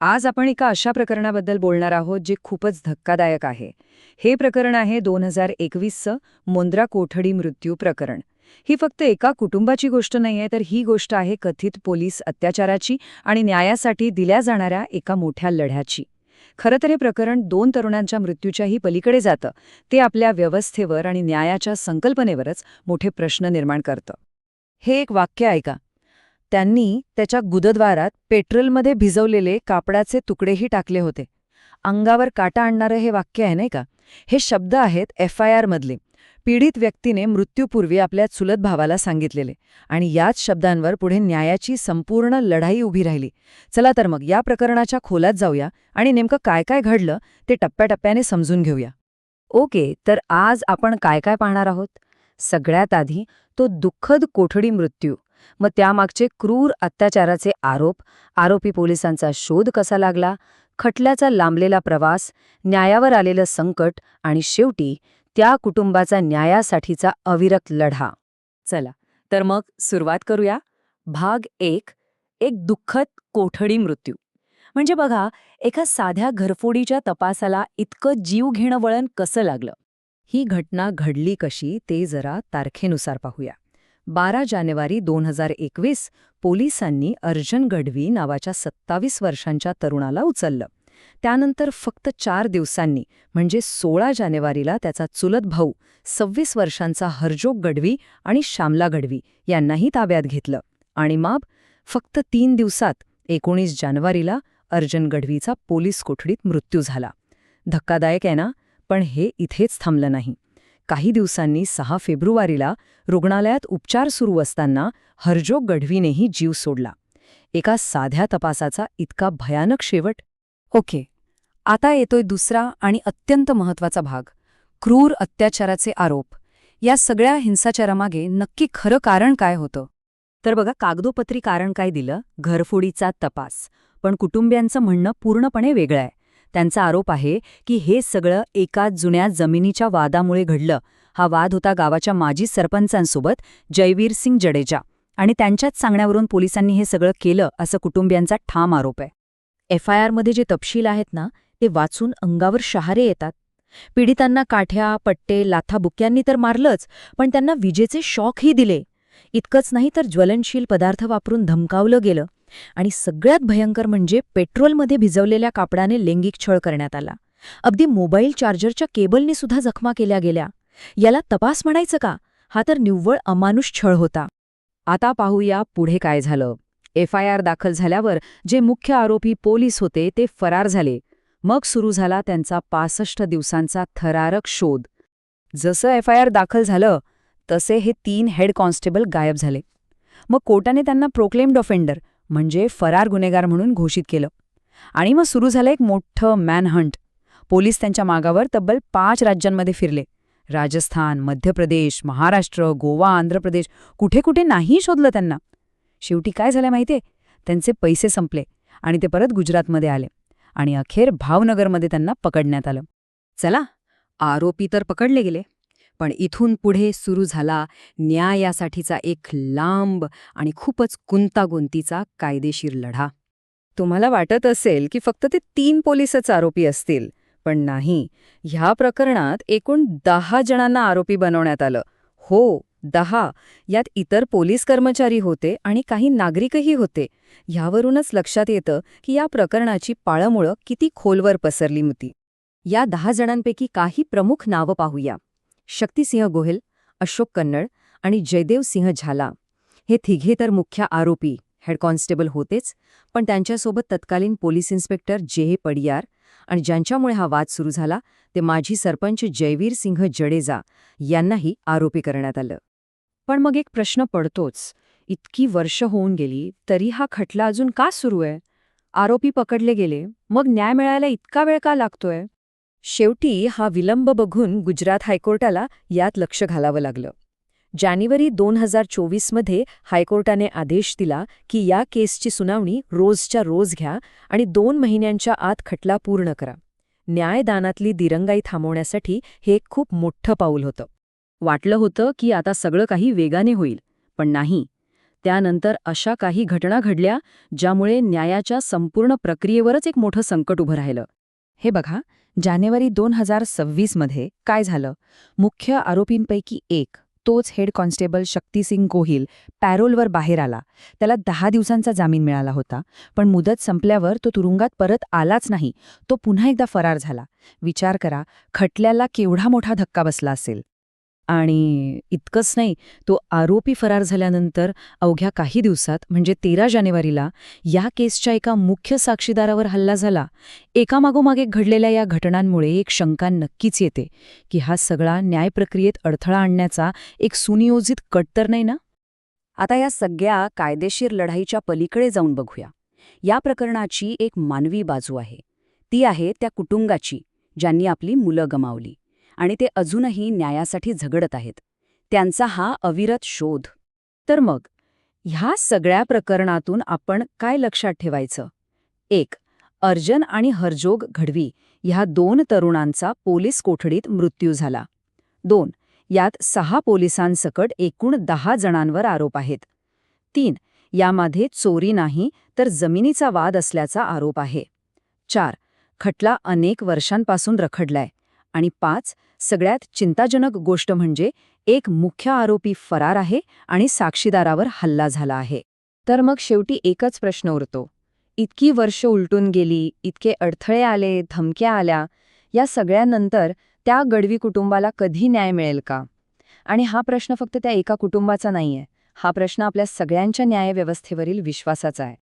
आज आपण एका अशा प्रकरणाबद्दल बोलणार आहोत जे खूपच धक्कादायक आहे. हे प्रकरण आहे 2021चं मुंद्रा कोठडी मृत्यू प्रकरण. ही फक्त एका कुटुंबाची गोष्ट नाहीये, तर ही गोष्ट आहे कथित पोलीस अत्याचाराची आणि न्यायासाठी दिल्या जाणाऱ्या एका मोठ्या लढ्याची. खरं तर हे प्रकरण 2 तरुणांच्या मृत्यूच्याही पलीकडे जातं. ते आपल्या व्यवस्थेवर आणि न्यायाच्या संकल्पनेवरच मोठे प्रश्न निर्माण करतं. हे एक वाक्य ऐका. त्यांनी त्याच्या गुदद्वारात पेट्रोलमध्ये भिजवलेले कापडाचे तुकडेही टाकले होते. अंगावर काटा आणणारं हे वाक्य आहे नाही का? हे शब्द आहेत FIR मधले. पीडित व्यक्तीने मृत्यूपूर्वी आपल्या चुलत भावाला सांगितलेले आणि याच शब्दांवर पुढे न्यायाची संपूर्ण लढाई उभी राहिली. चला तर मग या प्रकरणाच्या खोलात जाऊया आणि नेमकं काय काय घडलं ते टप्प्याटप्प्याने समजून घेऊया. ओके, तर आज आपण काय काय पाहणार आहोत? सगळ्यात आधी तो दुःखद कोठडी मृत्यू, मग त्यामागचे क्रूर अत्याचाराचे आरोप, आरोपी पोलिसांचा शोध कसा लागला, खटल्याचा लांबलेला प्रवास, न्यायावर आलेलं संकट आणि शेवटी त्या कुटुंबाचा न्यायासाठीचा अविरत लढा. चला तर मग सुरुवात करूया. भाग 1. एक दुःखद कोठडी मृत्यू. म्हणजे बघा, एका साध्या घरफोडीच्या तपासाला इतकं जीव घेणं वळण कसं लागलं? ही घटना घडली कशी ते जरा तारखेनुसार पाहूया. 12 जानेवारी 2021 पोलिसांनी अर्जन गढवी नावाच्या 27 वर्षांच्या तरुणाला उचललं. त्यानंतर फक्त 4 दिवसांनी म्हणजे 16 जानेवारीला त्याचा चुलत भाऊ 26 वर्षांचा हरजोग गढवी आणि श्यामला गढवी यांनाही ताब्यात घेतलं. आणि मग फक्त 3 दिवसात 19 जानेवारीला अर्जन गढवीचा पोलीस कोठडीत मृत्यू झाला. धक्कादायक आहे ना? पण हे इथेच थांबलं नाही. काही दिवसांनी 6 फेब्रुवारीला रुग्णालयात उपचार सुरू असताना हरजोग गढवीनेही जीव सोडला. एका साध्या तपासाचा इतका भयानक शेवट. ओके, आता येतोय दुसरा आणि अत्यंत महत्त्वाचा भाग, क्रूर अत्याचाराचे आरोप. या सगळ्या हिंसाचारामागे नक्की खरं कारण काय होतं? तर बघा, कागदोपत्री कारण काय दिलं? घरफोडीचा तपास. पण कुटुंबियांचं म्हणणं पूर्णपणे वेगळं आहे. त्यांचा आरोप आहे की हे सगळं एका जुन्या जमिनीच्या वादामुळे घडलं. हा वाद होता गावाच्या माजी सरपंचांसोबत, जयवीर सिंग जडेजा, आणि त्यांच्याच सांगण्यावरून पोलिसांनी हे सगळं केलं असं कुटुंबियांचा ठाम आरोप आहे. FIR मध्ये जे तपशील आहेत ना, ते वाचून अंगावर शहारे येतात. पीडितांना काठ्या, पट्टे, लाथाबुक्यांनी तर मारलंच, पण त्यांना विजेचे शॉकही दिले. इतकंच नाही तर ज्वलनशील पदार्थ वापरून धमकावलं गेलं. आणि सगळ्यात भयंकर म्हणजे पेट्रोलमध्ये भिजवलेल्या कापडाने लैंगिक छळ करण्यात आला. अगदी मोबाईल चार्जरच्या केबलने सुद्धा जखमा केल्या गेल्या. याला तपास म्हणायचं का? हा तर निव्वळ अमानुष छळ होता. आता पाहूया पुढे काय झालं. FIR दाखल झाल्यावर जे मुख्य आरोपी पोलीस होते ते फरार झाले. मग सुरू झाला त्यांचा 65 दिवसांचा थरारक शोध. जसं FIR दाखल झालं तसे हे 3 हेड कॉन्स्टेबल गायब झाले. मग कोर्टाने त्यांना प्रोक्लेम्ड ऑफेंडर म्हणजे फरार गुन्हेगार म्हणून घोषित केलं. आणि मग सुरू झालं एक मोठं मॅनहंट. पोलीस त्यांच्या मागावर तब्बल 5 राज्यांमध्ये फिरले. राजस्थान, मध्य प्रदेश, महाराष्ट्र, गोवा, आंध्र प्रदेश, कुठे कुठे नाही शोधलं त्यांना. शेवटी काय झालं माहितीये? त्यांचे पैसे संपले आणि ते परत गुजरातमध्ये आले आणि अखेर भावनगरमध्ये त्यांना पकडण्यात आलं. चला, आरोपी तर पकडले गेले, पण इथून पुढे सुरू झाला न्यायासाठीचा एक लांब आणि खूपच गुंतागुंतीचा कायदेशीर लढा. तुम्हाला वाटत असेल की फक्त ते 3 पोलिसच आरोपी असतील, पण नाही. ह्या प्रकरणात एकूण 10 जणांना आरोपी बनवण्यात आलं. हो, 10. यात इतर पोलीस कर्मचारी होते आणि काही नागरिकही होते. ह्यावरूनच लक्षात येतं की या प्रकरणाची पाळंमुळं किती खोलवर पसरली होती. या 10 जणांपैकी काही प्रमुख नावं पाहूया. शक्तिसिंह गोहिल, अशोक कन्नड आणि जयदेव सिंह झाला. हे तिघे तर मुख्य आरोपी हेड कॉन्स्टेबल होतेच, पण त्यांच्यासोबत तत्कालीन पोलीस इन्स्पेक्टर J. पडियार आणि ज्यांच्यामुळे हा वाद सुरू झाला ते माजी सरपंच जयवीर सिंह जडेजा यांनाही आरोपी करण्यात आलं. पण मग एक प्रश्न पडतोच, इतकी वर्ष होऊन गेली तरी हा खटला अजून का सुरू आहे? आरोपी पकडले गेले, मग न्याय मिळायला इतका वेळ का लागतोय? शेवटी हा विलंब बघून गुजरात हायकोर्टाला यात लक्ष घालावं लागलं. जानेवारी 2024मध्ये हायकोर्टाने आदेश दिला की या केसची सुनावणी रोजच्या रोज घ्या आणि 2 महिन्यांच्या आत खटला पूर्ण करा. न्यायदानातली दिरंगाई थांबवण्यासाठी हे एक खूप मोठं पाऊल होतं. वाटलं होतं की आता सगळं काही वेगाने होईल, पण नाही. त्यानंतर अशा काही घटना घडल्या ज्यामुळे न्यायाच्या संपूर्ण प्रक्रियेवरच एक मोठं संकट उभं राहिलं. हे बघा, जानेवारी 2026 मध्ये काय झालं? मुख्य आरोपींपैकी एक, तोच हेड कॉन्स्टेबल शक्तिसिंग गोहिल, पॅरोलवर बाहेर आला. त्याला 10 दिवसांचा जामीन मिळाला होता, पण मुदत संपल्यावर तो तुरुंगात परत आलाच नाही. तो पुन्हा एकदा फरार झाला. विचार करा, खटल्याला केवढा मोठा धक्का बसला असेल. आणि इतकंच नाही, तो आरोपी फरार झाल्यानंतर अवघ्या काही दिवसात म्हणजे 13 जानेवारीला या केसच्या एका मुख्य साक्षीदारावर हल्ला झाला. एकामागोमाग एक घडलेल्या या घटनांमुळे एक शंका नक्कीच येते की हा सगळा न्यायप्रक्रियेत अडथळा आणण्याचा एक सुनियोजित कट तर नाही ना? आता या सगळ्या कायदेशीर लढाईच्या पलीकडे जाऊन बघूया. या प्रकरणाची एक मानवी बाजू आहे. ती आहे त्या कुटुंबाची, ज्यांनी आपली मुलं गमावली आणि ते अजूनही न्यायासाठी झगडत आहेत. त्यांचा हा अविरत शोध. तर मग ह्या सगळ्या प्रकरणातून आपण काय लक्षात ठेवायचं? 1. अर्जन आणि हरजोग घडवी ह्या 2 तरुणांचा पोलीस कोठडीत मृत्यू झाला. 2. यात 6 पोलिसांसकट एकूण 10 जणांवर आरोप आहेत. 3. यामध्ये चोरी नाही तर जमिनीचा वाद असल्याचा आरोप आहे. 4. खटला अनेक वर्षांपासून रखडलाय. आणि 5. सगळ्यात चिंताजनक गोष्ट म्हणजे एक मुख्य आरोपी फरार आहे आणि साक्षीदारावर हल्ला झाला आहे. तर मग शेवटी एकच प्रश्न उरतो. इतकी वर्ष उलटून गेली, इतके अडथळे आले, धमक्या आल्या, या सगळ्यानंतर त्या गडवी कुटुंबाला कधी न्याय मिळेल का? आणि हा प्रश्न फक्त त्या एका कुटुंबाचा नाहीये. हा प्रश्न आपल्या सगळ्यांच्या न्यायव्यवस्थेवरील विश्वासाचा आहे.